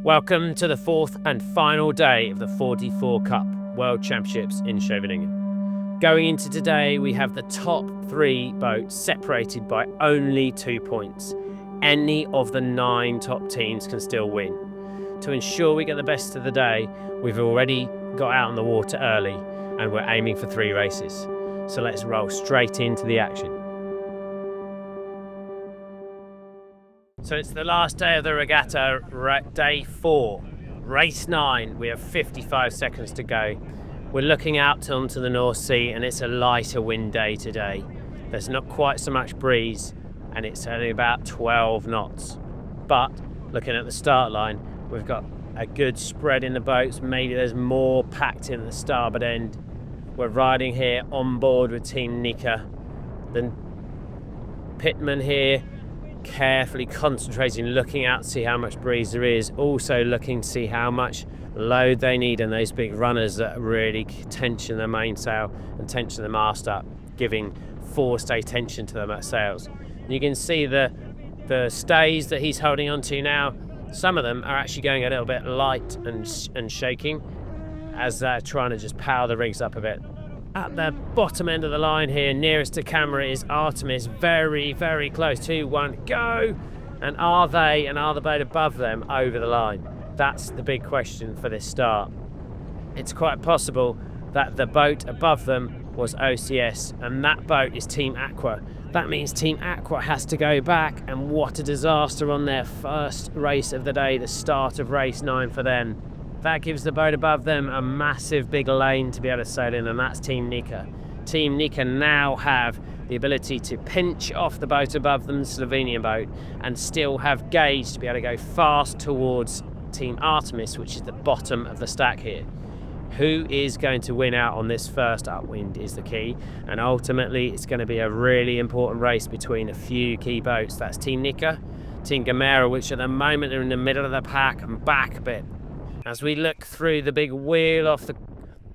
Welcome to the fourth and final day of the 44 Cup World Championships in Scheveningen. Going into today, we have the top 3 boats separated by only 2 points. Any of the 9 top teams can still win. To ensure we get the best of the day, we've already got out on the water early and we're aiming for 3 races. So let's roll straight into the action. So it's the last day of the regatta, day 4, race 9. We have 55 seconds to go. We're looking out onto the North Sea and it's a lighter wind day today. There's not quite so much breeze and it's only about 12 knots. But looking at the start line, we've got a good spread in the boats. Maybe there's more packed in the starboard end. We're riding here on board with Team Nika. The pitman here carefully concentrating, looking out to see how much breeze there is, also looking to see how much load they need and those big runners that really tension the mainsail and tension the mast up, giving forestay tension to the sails. You can see the stays that he's holding on to now. Some of them are actually going a little bit light and shaking as they're trying to just power the rigs up a bit. At the bottom end of the line here, nearest to camera, is Artemis, very, very close. 2, 1, go! And are the boat above them over the line? That's the big question for this start. It's quite possible that the boat above them was OCS, and that boat is Team Aqua. That means Team Aqua has to go back, and what a disaster on their first race of the day, the start of race 9 for them. That gives the boat above them a massive big lane to be able to sail in, and that's Team Nika. Team Nika now have the ability to pinch off the boat above them, the Slovenian boat, and still have gauge to be able to go fast towards Team Artemis, which is the bottom of the stack here. Who is going to win out on this first upwind is the key, and ultimately it's going to be a really important race between a few key boats. That's Team Nika, Team Gamera, which at the moment are in the middle of the pack and back a bit. As we look through the big wheel off the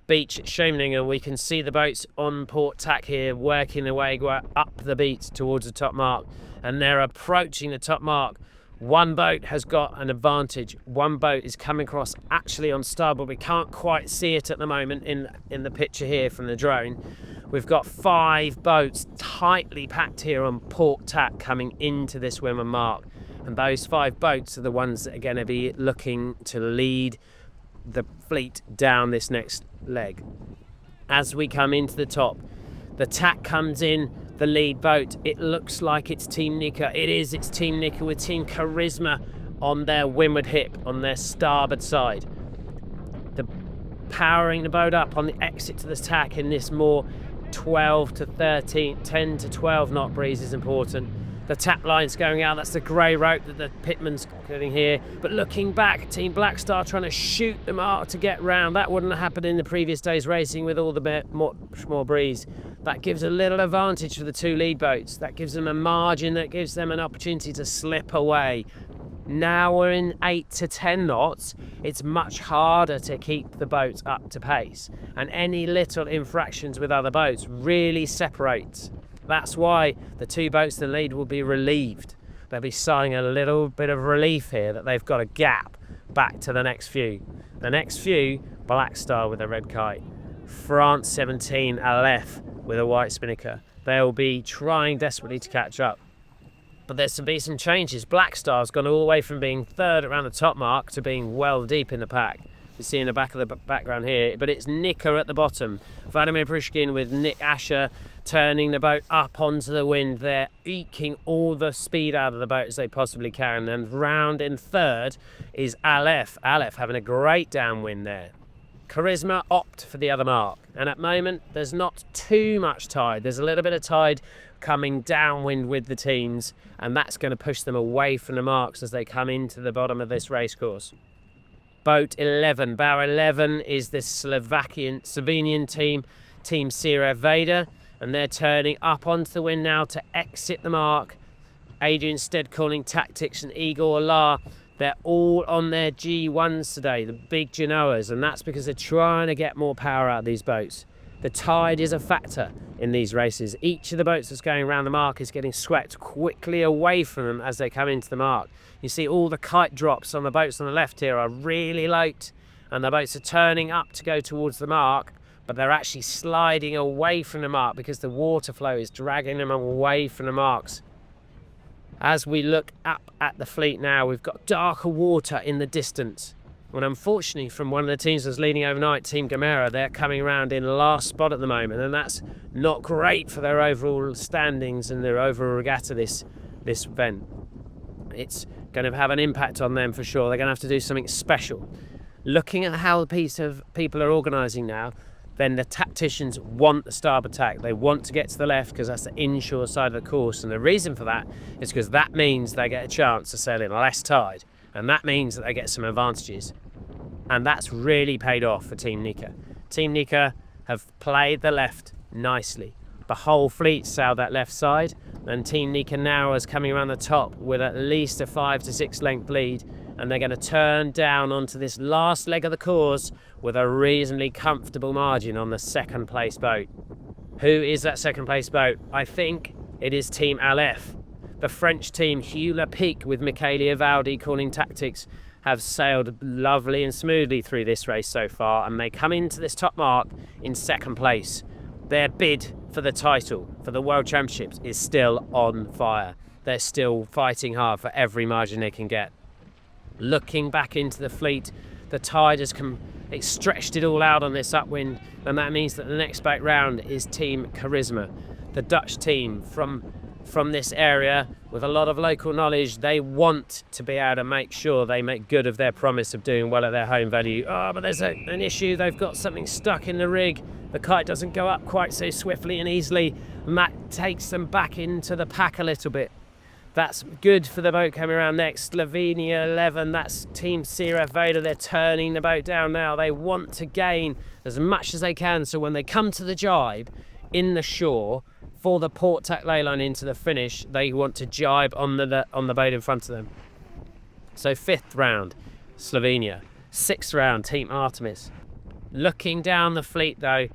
beach at Scheveningen, we can see the boats on port tack here working their way up the beach towards the top mark, and they're approaching the top mark. One boat has got an advantage. One boat is coming across actually on starboard. We can't quite see it at the moment in the picture here from the drone. We've got 5 boats tightly packed here on port tack coming into this swimmer mark. And those 5 boats are the ones that are going to be looking to lead the fleet down this next leg. As we come into the top, the tack comes in, the lead boat. It looks like it's Team Nika. It is, it's Team Nika with Team Charisma on their windward hip, on their starboard side. Powering the boat up on the exit to the tack in this more 12 to 13, 10 to 12 knot breeze is important. The tap line's going out, that's the grey rope that the pitman's getting here. But looking back, Team Blackstar trying to shoot the mark to get round. That wouldn't have happened in the previous day's racing with all the much more breeze. That gives a little advantage for the 2 lead boats. That gives them a margin, that gives them an opportunity to slip away. Now we're in 8 to 10 knots. It's much harder to keep the boats up to pace. And any little infractions with other boats really separates. That's why the 2 boats in the lead will be relieved. They'll be sighing a little bit of relief here that they've got a gap back to the next few. The next few, Blackstar with a red kite, France 17 Aleph with a white spinnaker. They'll be trying desperately to catch up. But there's to be some changes. Blackstar's gone all the way from being 3rd around the top mark to being well deep in the pack. You see in the back of the background here, but it's Nika at the bottom. Vladimir Prishkin with Nick Asher turning the boat up onto the wind. They're eking all the speed out of the boat as they possibly can. And round in 3rd is Aleph. Aleph having a great downwind there. Charisma opt for the other mark. And at the moment, there's not too much tide. There's a little bit of tide coming downwind with the teams, and that's going to push them away from the marks as they come into the bottom of this race course. Boat 11, bow 11 is the Slovenian team, Team Sierra Veda, and they're turning up onto the wind now to exit the mark. Adrian Stead calling tactics and Igor La. They're all on their G1s today, the big Genoas, and that's because they're trying to get more power out of these boats. The tide is a factor in these races. Each of the boats that's going around the mark is getting swept quickly away from them as they come into the mark. You see all the kite drops on the boats on the left here are really late, and the boats are turning up to go towards the mark, but they're actually sliding away from the mark because the water flow is dragging them away from the marks. As we look up at the fleet now, we've got darker water in the distance. And unfortunately, from one of the teams that's leading overnight, Team Gamera, they're coming around in last spot at the moment, and that's not great for their overall standings and their overall regatta this event. It's going to have an impact on them for sure. They're going to have to do something special. Looking at how the piece of people are organising now, then the tacticians want the starboard tack. They want to get to the left because that's the inshore side of the course, and the reason for that is because that means they get a chance to sail in less tide, and that means that they get some advantages. And that's really paid off for Team Nika. Team Nika have played the left nicely. The whole fleet sailed that left side, and Team Nika now is coming around the top with at least a 5 to 6 length lead, and they're going to turn down onto this last leg of the course with a reasonably comfortable margin on the second place boat. Who is that second place boat? I think it is Team Aleph. The French team Hugh Lepic with Michele Evaldi calling tactics have sailed lovely and smoothly through this race so far, and they come into this top mark in second place. Their bid for the title, for the World Championships, is still on fire. They're still fighting hard for every margin they can get. Looking back into the fleet, the tide has it's stretched it all out on this upwind, and that means that the next boat round is Team Charisma, the Dutch team from this area with a lot of local knowledge. They want to be able to make sure they make good of their promise of doing well at their home value. But there's an issue. They've got something stuck in the rig. The kite doesn't go up quite so swiftly and easily, and that takes them back into the pack a little bit. That's good for the boat coming around next. Slovenia 11, that's Team Sierra Vader. They're turning the boat down now. They want to gain as much as they can, so when they come to the jibe in the shore for the port tack ley line into the finish, they want to jibe on the boat in front of them. So 5th round, Slovenia. 6th round, Team Artemis. Looking down the fleet though,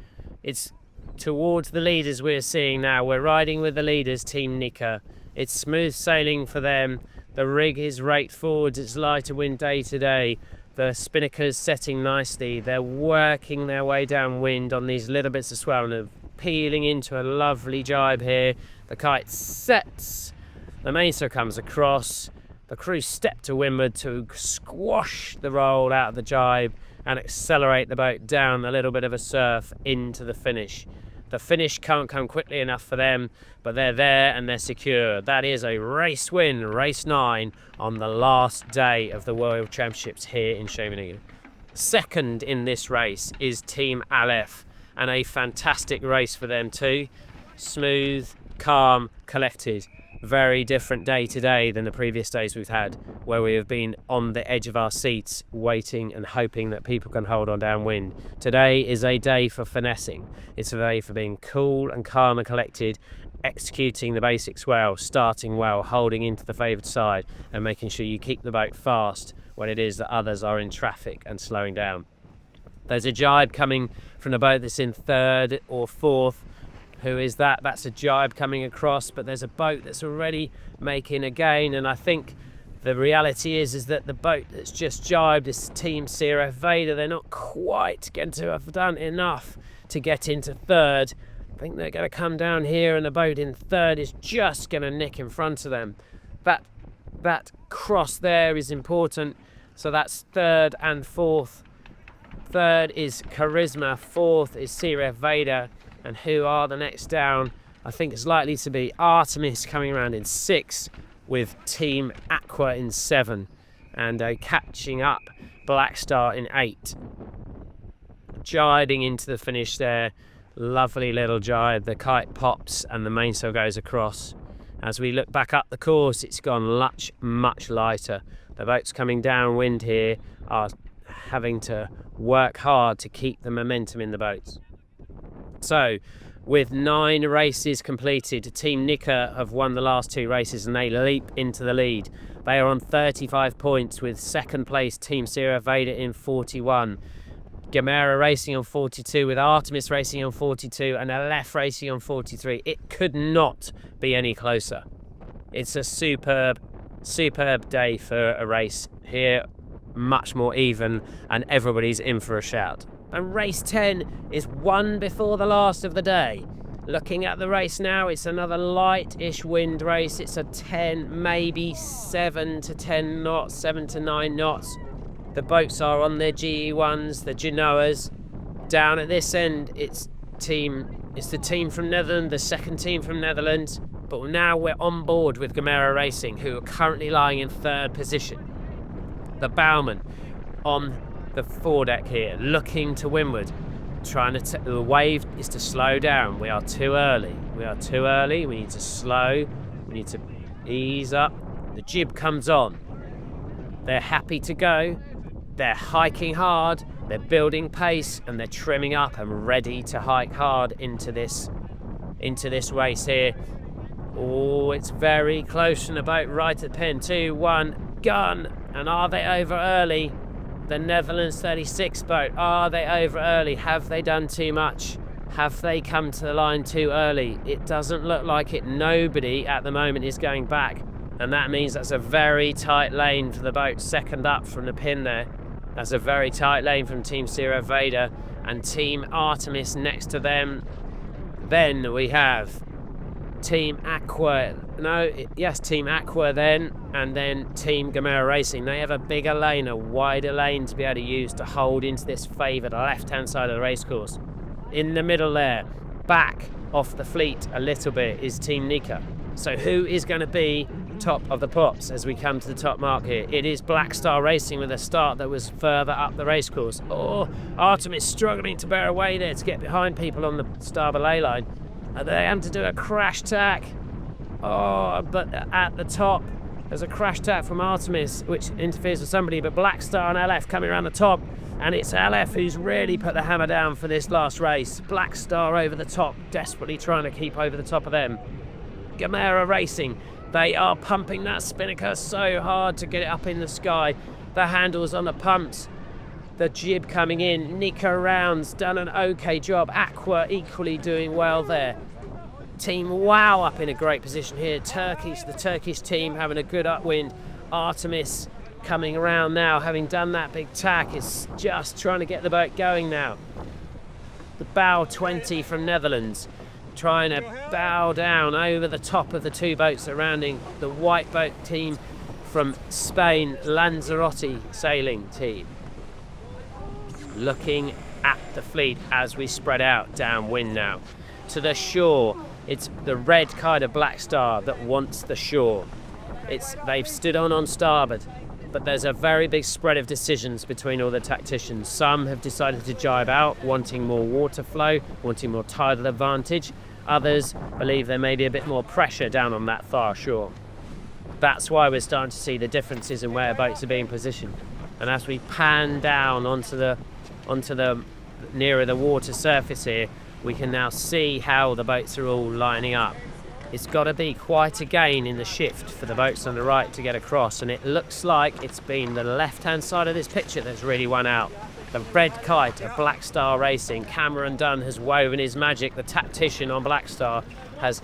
it's towards the leaders we're seeing now. We're riding with the leaders, Team Nika. It's smooth sailing for them. The rig is raked forwards. It's lighter wind day to day. The spinnaker's setting nicely. They're working their way downwind on these little bits of swell and peeling into a lovely jibe here. The kite sets. The mainsail comes across. The crew step to windward to squash the roll out of the jibe and accelerate the boat down a little bit of a surf into the finish. The finish can't come quickly enough for them, but they're there and they're secure. That is a race win, race 9, on the last day of the World Championships here in Scheveningen. Second in this race is Team Aleph, and a fantastic race for them too. Smooth, calm, collected. Very different day today than the previous days we've had, where we have been on the edge of our seats waiting and hoping that people can hold on downwind. Today is a day for finessing. It's a day for being cool and calm and collected, executing the basics well, starting well, holding into the favoured side and making sure you keep the boat fast when it is that others are in traffic and slowing down. There's a jibe coming from the boat that's in 3rd or 4th. Who is that? That's a jibe coming across, but there's a boat that's already making a gain, and I think the reality is that the boat that's just jibed is Team Sierra Vader. They're not quite going to have done enough to get into 3rd. I think they're going to come down here, and the boat in 3rd is just going to nick in front of them. That cross there is important, so that's 3rd and 4th. 3rd is Charisma, 4th is Sierra Vader. And who are the next down? I think it's likely to be Artemis coming around in 6th, with Team Aqua in 7, and catching up Black Star in 8. Jibing into the finish there. Lovely little jibe. The kite pops and the mainsail goes across. As we look back up the course, it's gone much lighter. The boats coming downwind here are having to work hard to keep the momentum in the boats. So, with 9 races completed, Team Nika have won the last 2 races and they leap into the lead. They are on 35 points with 2nd place Team Sierra Vader in 41. Gamera racing on 42, with Artemis racing on 42 and Aleph racing on 43. It could not be any closer. It's a superb day for a race here, much more even, and everybody's in for a shout. And race 10 is one before the last of the day. Looking at the race now, it's another light-ish wind race. It's a 10, maybe 7 to 10 knots, 7 to 9 knots. The boats are on their GE1s, the Genoas. Down at this end, it's the team from Netherlands, the second team from Netherlands. But now we're on board with Gamera Racing, who are currently lying in third position. The bowman on the foredeck here, looking to windward. The wave is to slow down. We are too early. We need to slow. We need to ease up. The jib comes on. They're happy to go. They're hiking hard. They're building pace, and they're trimming up and ready to hike hard into this race here. Oh, it's very close from the boat, right at pin. 2, 1, gun. And are they over early? The Netherlands 36 boat, are they over early? Have they done too much? Have they come to the line too early? It doesn't look like it. Nobody at the moment is going back. And that means that's a very tight lane for the boat, second up from the pin there. That's a very tight lane from Team Zero Vader and Team Artemis next to them. Then we have Team Aqua. Team Aqua then, and then Team Gamera Racing. They have a bigger lane, a wider lane to be able to use to hold into this favoured left-hand side of the racecourse. In the middle there, back off the fleet a little bit, is Team Nika. So who is going to be top of the pops as we come to the top mark here? It is Black Star Racing with a start that was further up the racecourse. Oh, Artemis struggling to bear away there to get behind people on the starboard ley line. Are they having to do a crash tack? Oh, but at the top, there's a crash tack from Artemis, which interferes with somebody, but Black Star and LF coming around the top, and it's LF who's really put the hammer down for this last race. Black Star over the top, desperately trying to keep over the top of them. Gamera Racing, they are pumping that spinnaker so hard to get it up in the sky. The handles on the pumps, the jib coming in. Nika Rounds done an okay job. Aqua equally doing well there. Team Wow up in a great position here. The Turkish team having a good upwind. Artemis coming around now, having done that big tack, is just trying to get the boat going now. The bow 20 from Netherlands trying to bow down over the top of the two boats surrounding the white boat team from Spain, Lanzarote sailing team. Looking at the fleet as we spread out downwind now. To the shore, it's the red kind of Black Star that wants the shore. They've stood on starboard, but there's a very big spread of decisions between all the tacticians. Some have decided to jibe out, wanting more water flow, wanting more tidal advantage. Others believe there may be a bit more pressure down on that far shore. That's why we're starting to see the differences in where boats are being positioned. And as we pan down onto the nearer the water surface here, we can now see how the boats are all lining up. It's got to be quite a gain in the shift for the boats on the right to get across, and it looks like it's been the left-hand side of this picture that's really won out. The red kite of Black Star Racing. Cameron Dunn has woven his magic. The tactician on Black Star has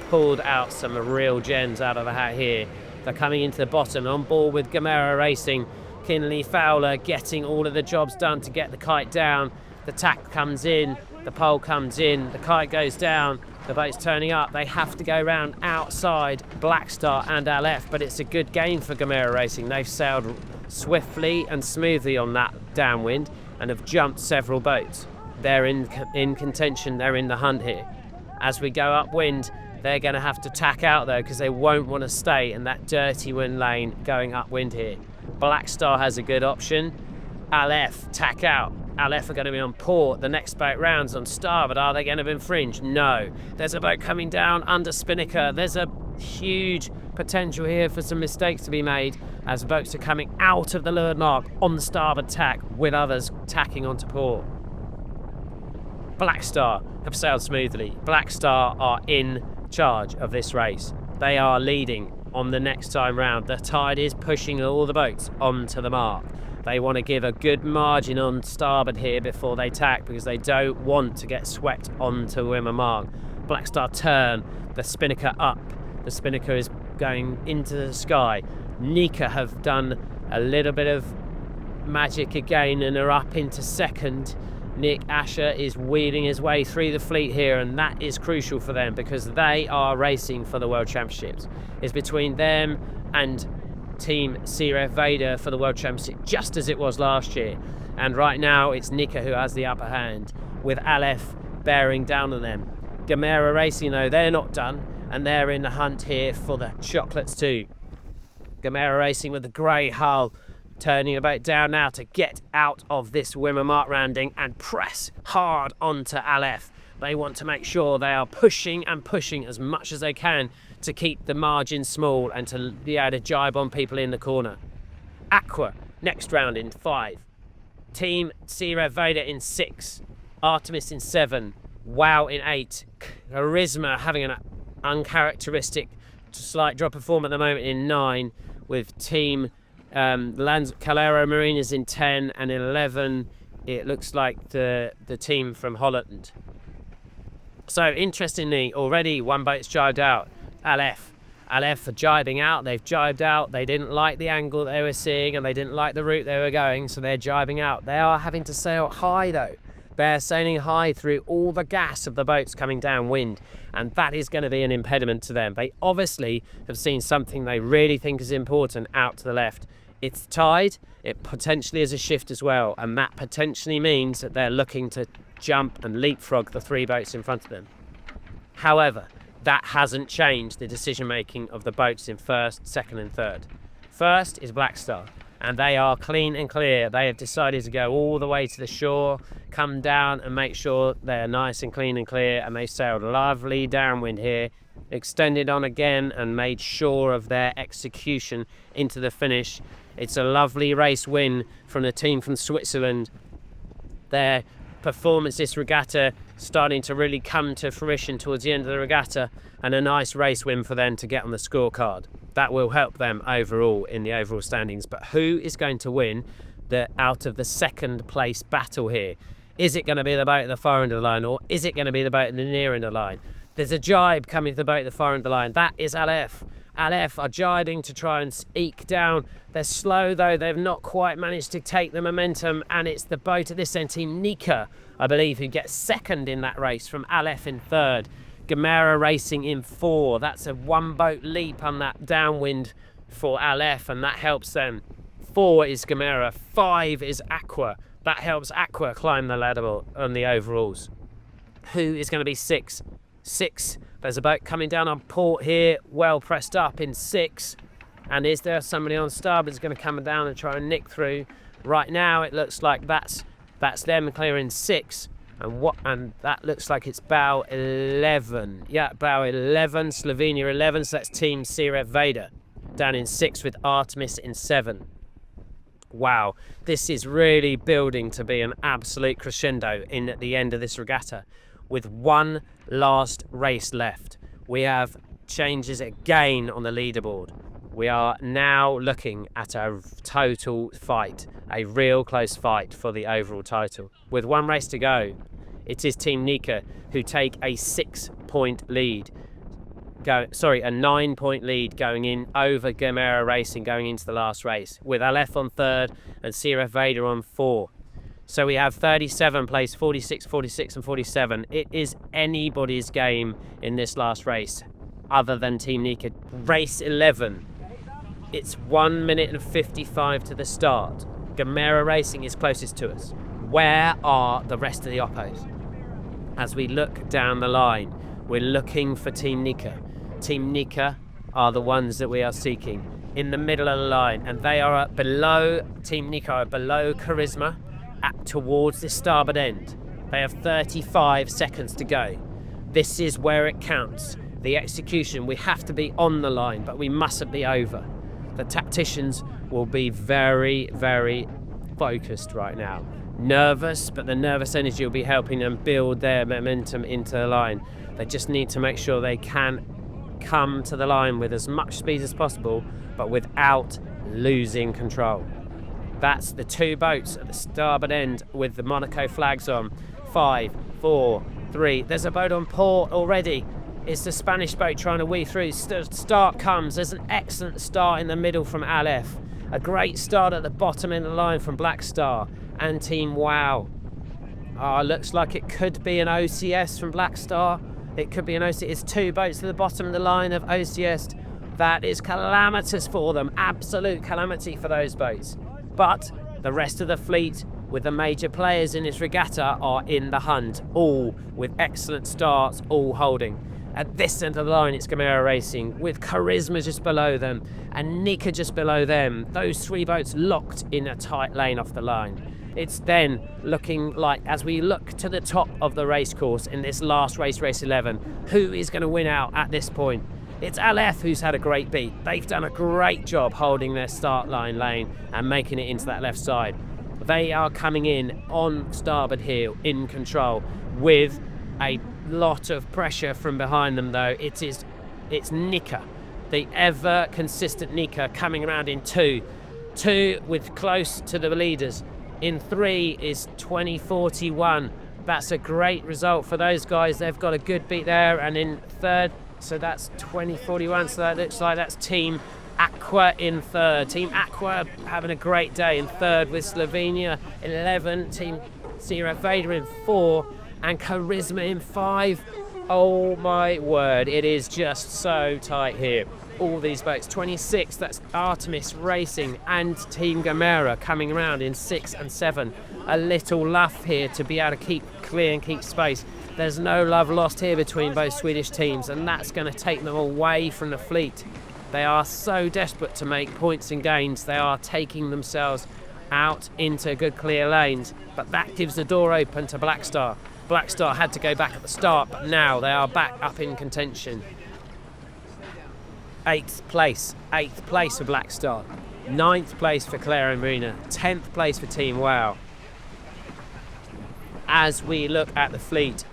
pulled out some real gems out of the hat here. They're coming into the bottom, on board with Gamera Racing. Kinley Fowler getting all of the jobs done to get the kite down. The tack comes in, the pole comes in, the kite goes down, the boat's turning up. They have to go round outside Black Star and Aleph, but it's a good game for Gamera Racing. They've sailed swiftly and smoothly on that downwind and have jumped several boats. They're in contention, they're in the hunt here. As we go upwind, they're going to have to tack out though, because they won't want to stay in that dirty wind lane going upwind here. Black Star has a good option. Aleph, tack out. Aleph are going to be on port. The next boat round's on starboard. Are they going to infringe? No. There's a boat coming down under spinnaker. There's a huge potential here for some mistakes to be made as boats are coming out of the leeward mark on the starboard tack with others tacking onto port. Black Star have sailed smoothly. Black Star are in charge of this race. They are leading on the next time round. The tide is pushing all the boats onto the mark. They want to give a good margin on starboard here before they tack, because they don't want to get swept onto Wimmer Mark. Black Star turn, the spinnaker up. The spinnaker is going into the sky. Nika have done a little bit of magic again and are up into second. Nick Asher is wheeling his way through the fleet here, and that is crucial for them because they are racing for the World Championships. It's between them and Team Siref Vader for the World Championship, just as it was last year. And right now it's Nika who has the upper hand, with Aleph bearing down on them. Gamera Racing, though, they're not done, and they're in the hunt here for the chocolates too. Gamera Racing with the grey hull, turning about down now to get out of this Wimmer Mark rounding and press hard onto Aleph. They want to make sure they are pushing and pushing as much as they can to keep the margin small and to be able to jibe on people in the corner. Aqua, next round in 5. Team Siref Vader in 6. Artemis in 7. Wow in 8. Charisma having an uncharacteristic slight drop of form at the moment in 9, with Team Calero Marinas in 10, and 11 it looks like the team from Holland. So interestingly, already one boat's jibed out. Aleph are jibing out. They've jibed out. They didn't like the angle they were seeing and they didn't like the route they were going, so they're jibing out. They are having to sail high though. They're sailing high through all the gas of the boats coming downwind, and that is going to be an impediment to them. They obviously have seen something they really think is important out to the left. It's tide, it potentially is a shift as well, and that potentially means that they're looking to jump and leapfrog the 3 boats in front of them. However, that hasn't changed the decision making of the boats in 1st, 2nd and 3rd. First is Black Star, and they are clean and clear. They have decided to go all the way to the shore, come down and make sure they're nice and clean and clear, and they sailed lovely downwind here, extended on again and made sure of their execution into the finish. It's a lovely race win from the team from Switzerland. Their performance this regatta starting to really come to fruition towards the end of the regatta, and a nice race win for them to get on the scorecard. That will help them overall in the overall standings. But who is going to win out of the 2nd place battle here? Is it going to be the boat at the far end of the line, or is it going to be the boat at the near end of the line? There's a jibe coming to the boat at the far end of the line. That is Aleph. Aleph are jibing to try and eke down. They're slow though. They've not quite managed to take the momentum, and it's the boat at this end, Team Nika, I believe, who gets 2nd in that race from Aleph in 3rd. Gamera Racing in 4. That's a 1 boat leap on that downwind for Aleph, and that helps them. 4 is Gamera. 5 is Aqua. That helps Aqua climb the ladder on the overalls. Who is going to be 6? 6. There's a boat coming down on port here, well pressed up in 6. And is there somebody on starboard that's going to come down and try and nick through? Right now it looks like that's them clearing 6. And that looks like it's bow 11. Yeah, bow 11, Slovenia 11, so that's Team Siref Vader. Down in 6 with Artemis in 7. Wow, this is really building to be an absolute crescendo in at the end of this regatta. With one last race left, we have changes again on the leaderboard. We are now looking at a total fight, a real close fight for the overall title. With one race to go, it is Team Nika who take a 6-point lead. A 9-point lead going in over Gamera Racing going into the last race, with Aleph on 3rd and Siref Vader on 4. So we have 37 placed, 46, 46 and 47. It is anybody's game in this last race other than Team Nika. Race 11. It's 1 minute and 55 to the start. Gamera Racing is closest to us. Where are the rest of the oppos? As we look down the line, we're looking for Team Nika. Team Nika are the ones that we are seeking in the middle of the line, and they are below. Team Nika are below Charisma towards the starboard end. They have 35 seconds to go. This is where it counts. The execution, we have to be on the line, but we mustn't be over. The tacticians will be very, very focused right now. Nervous, but the nervous energy will be helping them build their momentum into the line. They just need to make sure they can come to the line with as much speed as possible, but without losing control. That's the two boats at the starboard end with the Monaco flags on. 5, 4, 3. There's a boat on port already. It's the Spanish boat trying to weave through. Start comes. There's an excellent start in the middle from Aleph. A great start at the bottom in the line from Black Star and Team Wow. Looks like it could be an OCS from Black Star. It could be an OCS. It's two boats at the bottom of the line of OCS. That is calamitous for them. Absolute calamity for those boats. But the rest of the fleet with the major players in this regatta are in the hunt, all with excellent starts, all holding. At this end of the line, it's Gamera Racing, with Charisma just below them and Nika just below them. Those three boats locked in a tight lane off the line. It's then looking like, as we look to the top of the race course in this last race, race 11, who is going to win out at this point? It's Aleph who's had a great beat. They've done a great job holding their start line lane and making it into that left side. They are coming in on starboard heel in control with a lot of pressure from behind them, though. It's Nika, the ever consistent Nika, coming around in 2 with close to the leaders. In 3 is 2041. That's a great result for those guys. They've got a good beat there. And in 3rd, so that's 2041. So that looks like that's Team Aqua in 3rd. Team Aqua having a great day in 3rd with Slovenia in 11. Team Sierra Veda in 4. And Charisma in 5. Oh my word, it is just so tight here. All these boats. 26, that's Artemis Racing and Team Gamera coming around in 6 and 7. A little luff here to be able to keep clear and keep space. There's no love lost here between both Swedish teams, and that's going to take them away from the fleet. They are so desperate to make points and gains. They are taking themselves out into good clear lanes, but that gives the door open to Black Star. Black Star had to go back at the start, but now they are back up in contention. 8th place for Black Star. 9th place for Claire and Marina. 10th place for Team Wow. As we look at the fleet,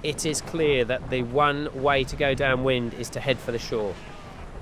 it is clear that the one way to go downwind is to head for the shore.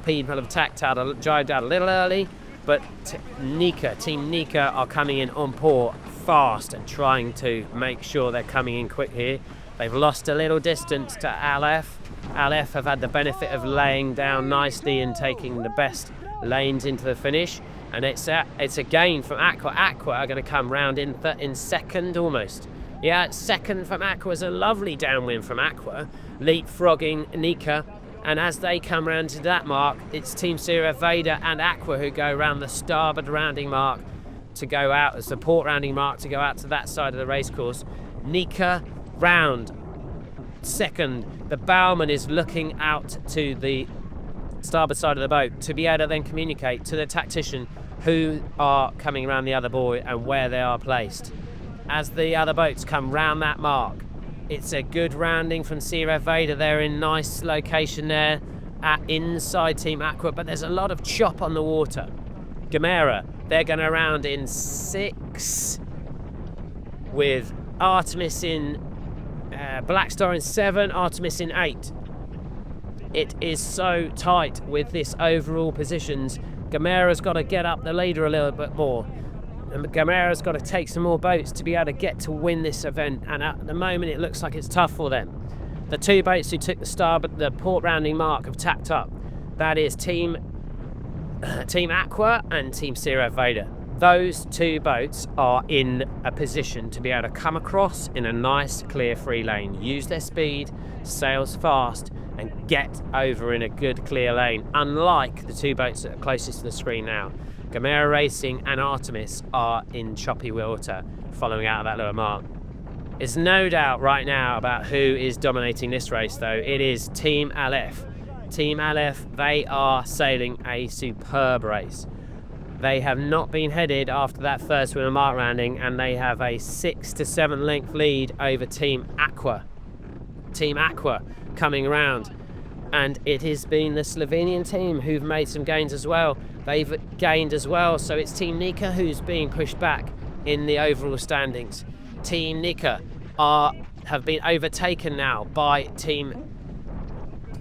People have jived out a little early, but Team Nika are coming in on port fast and trying to make sure they're coming in quick here. They've lost a little distance to Aleph. Aleph have had the benefit of laying down nicely and taking the best lanes into the finish, and it's a gain from Aqua. Aqua are going to come round in 2nd almost. Yeah, 2nd from Aqua is a lovely downwind from Aqua, leapfrogging Nika. And as they come round to that mark, it's Team Sierra Veda and Aqua who go around the starboard rounding mark to go out, the support rounding mark to go out to that side of the racecourse. Nika round 2nd. The bowman is looking out to the starboard side of the boat to be able to then communicate to the tactician who are coming around the other buoy and where they are placed. As the other boats come round that mark, it's a good rounding from Sierra Veda. They're in nice location there at inside Team Aqua, but there's a lot of chop on the water. Gamera, they're going to round in 6 with Artemis in Black Star in 7, Artemis in 8. It is so tight with this overall positions. Gamera's got to get up the leader a little bit more. And Gamera's got to take some more boats to be able to get to win this event, and at the moment it looks like it's tough for them. The two boats who took the port rounding mark have tacked up. That is Team Aqua and Team Sierra Veda. Those two boats are in a position to be able to come across in a nice clear free lane, use their speed, sails fast and get over in a good clear lane, unlike the two boats that are closest to the screen now. Gamera Racing and Artemis are in choppy water following out of that little mark. There's no doubt right now about who is dominating this race though. It is Team Aleph. Team Aleph, they are sailing a superb race. They have not been headed after that first winner mark rounding, and they have a 6 to 7 length lead over Team Aqua. Team Aqua coming around, and it has been the Slovenian team who've made some gains as well. They've gained as well, so it's Team Nika who's being pushed back in the overall standings. Team Nika have been overtaken now by Team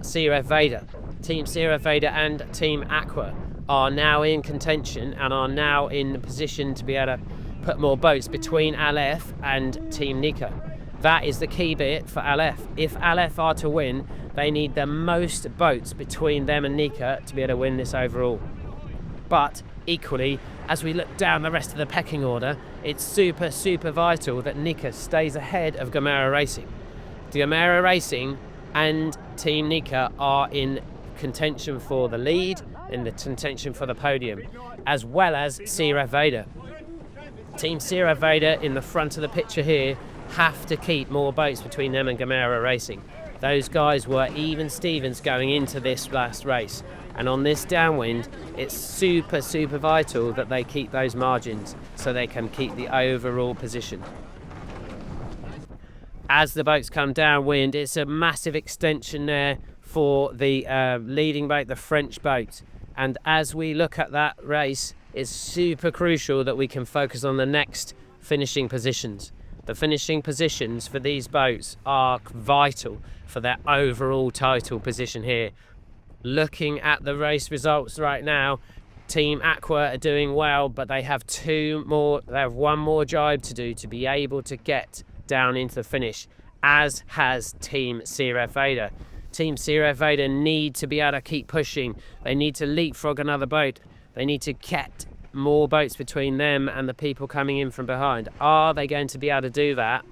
Sierra Veda. Team Sierra Veda and Team Aqua are now in contention and are now in a position to be able to put more boats between Aleph and Team Nika. That is the key bit for Aleph. If Aleph are to win, they need the most boats between them and Nika to be able to win this overall. But equally, as we look down the rest of the pecking order, it's super vital that Nika stays ahead of Gamera Racing. Gamera Racing and Team Nika are in contention for the lead, in the contention for the podium, as well as Siref Vader. Team Siref Vader in the front of the picture here have to keep more boats between them and Gamera Racing. Those guys were even Stevens going into this last race, and on this downwind it's super vital that they keep those margins so they can keep the overall position. As the boats come downwind, it's a massive extension there for the leading boat, the French boat, and as we look at that race, it's super crucial that we can focus on the next finishing positions. The finishing positions for these boats are vital for their overall title position here. Looking at the race results right now, Team Aqua are doing well, but they have one more job to do to be able to get down into the finish, as has Team Siref Vader. Team Siref Vader need to be able to keep pushing. They need to leapfrog another boat. They need to get more boats between them and the people coming in from behind. Are they going to be able to do that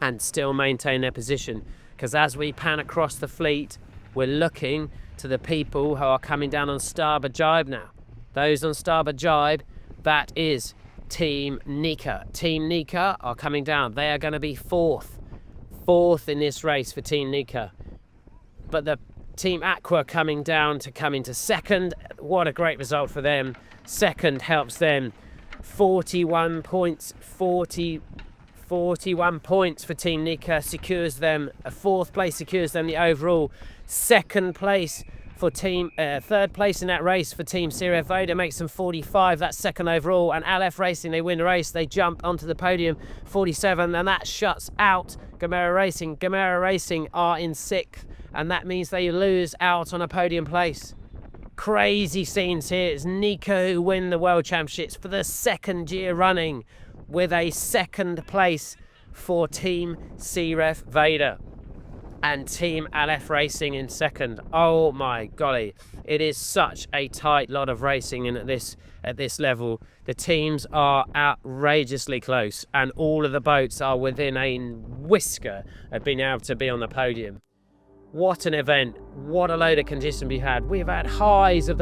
and still maintain their position? Because as we pan across the fleet, we're looking to the people who are coming down on starboard jibe now. Those on starboard jibe, that is Team Nika. Team Nika are coming down. They are going to be fourth in this race for Team Nika. But the Team Aqua coming down to come into second. What a great result for them. Second helps them. 41 points. 41 points for Team Nika secures them. A fourth place secures them the overall. Second place for team, third place in that race for Team Siref Vader makes them 45. That's second overall. And Aleph Racing, they win the race. They jump onto the podium, 47, and that shuts out Gamera Racing. Gamera Racing are in sixth, and that means they lose out on a podium place. Crazy scenes here. It's Nika who win the World Championships for the second year running, with a second place for Team Siref Vader and Team Aleph Racing in second. Oh my golly, it is such a tight lot of racing in at this level. The teams are outrageously close, and all of the boats are within a whisker of being able to be on the podium. What an event! What a load of condition we had. We've had highs of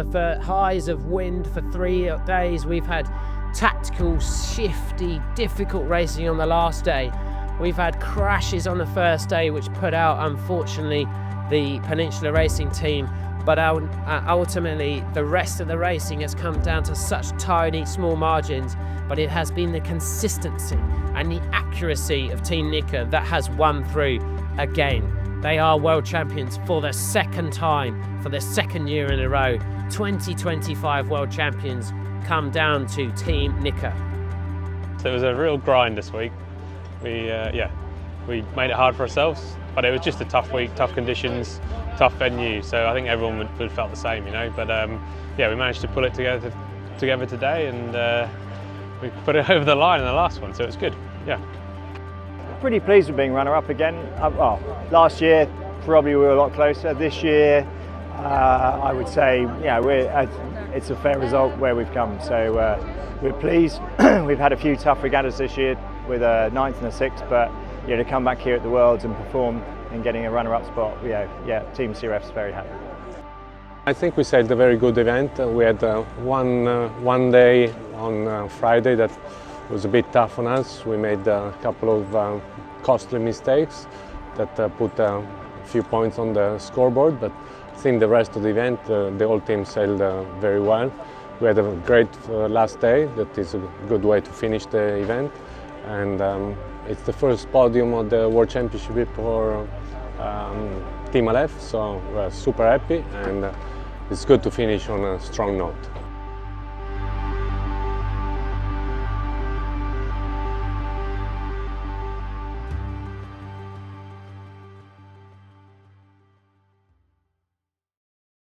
wind for 3 days. We've had tactical, shifty, difficult racing on the last day. We've had crashes on the first day, which put out, unfortunately, the Peninsula Racing team. But ultimately, the rest of the racing has come down to such tiny, small margins. But it has been the consistency and the accuracy of Team Nika that has won through again. They are world champions for the second time, for the second year in a row. 2025 world champions come down to Team Nika. So it was a real grind this week. We made it hard for ourselves, but it was just a tough week, tough conditions, tough venue. So I think everyone would have felt the same, you know. But we managed to pull it together today, and we put it over the line in the last one. So it's good. Yeah. Pretty pleased with being runner-up again. Last year probably we were a lot closer. This year, I would say, it's a fair result where we've come. So we're pleased. We've had a few tough regattas this year with a 9th and a 6th, but to come back here at the Worlds and perform and getting a runner-up spot, Team Siref's very happy. I think we sailed a very good event. We had one day on Friday that was a bit tough on us. We made a couple of costly mistakes that put a few points on the scoreboard, but I think the rest of the event, the whole team sailed very well. We had a great last day. That is a good way to finish the event, and it's the first podium of the World Championship for Team Aleph, so we're super happy, and it's good to finish on a strong note.